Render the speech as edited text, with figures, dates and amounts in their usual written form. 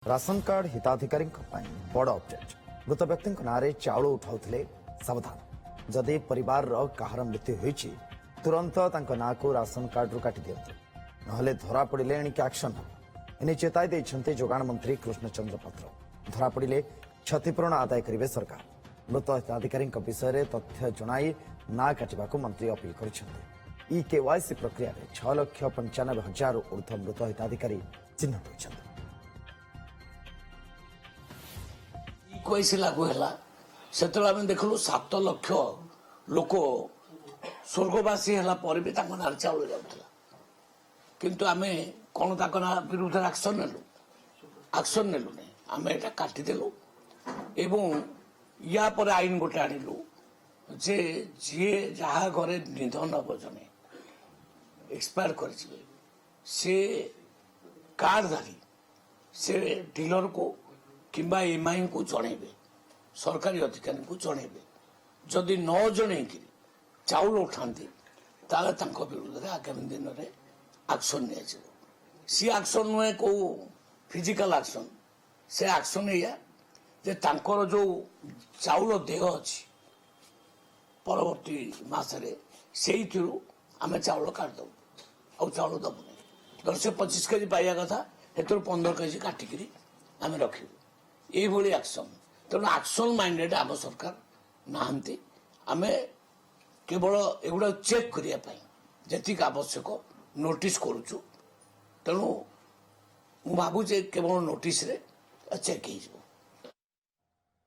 ration card हिताधिकारी बड़ update मृत व्यक्ति नाँ चाउल उठाउथिले सावधान जदि परिवार कहार मृत्यु होईछि तुरंत ना को राशन कार्ड रू काटि दियंतु नहले धरा पड़िले एणिक एक्शन हम एने चेताई देइछन्ते जोगाण मंत्री कृष्णचंद्र पत्र धरा पड़िले क्षतिपूरण आदाय करिवे सरकार मृत हिताधिकारी विषय में तथ्य जणाई ना काटिबाकू मंत्री अपील करिसेंते ई केवाईसी प्रक्रिया 6,95,000 ऊर्ध्व मृत हिताधिकारी चिन्हित होइछन्ते कैसे लागू है से देखलु 7 लाख लोक स्वर्गवासी है ना चाउल जाऊला किंतु आम कौन ना विरुद्ध एक्शन नेलु नहीं आम यहाँ काटिदेलु एवं या पर आईन गोटे आणिलु जे जी जहाँ घरे निधन हम जने एक्सपायर कर कार्डधारी से डीलर को किंबा एमआई को जनइबे सरकारी अधिकारी को जनइबे जदि न जनईकि चाउल उठाती विरुद्ध आगामी दिन में एक्शन नि सी एक्शन नुहे कौ फिजिकल एक्शन से एक्शन या जे तांकर जो चाउल देह अच्छी परवर्ती मसरे से आम चाउल काटिदेबू आ चाउल दबुनी धर से 25 केजी पाइबा कथा से 15 केजी काटिकी आम रखू ये एक्शन तेणु एक्शन माइंडेड आम सरकार नहांती आम केवल एगुड़ा चेक करने जी आवश्यक नोटिस करुचु तेणु मु भावुचे केवल नोटिस रे चेक हो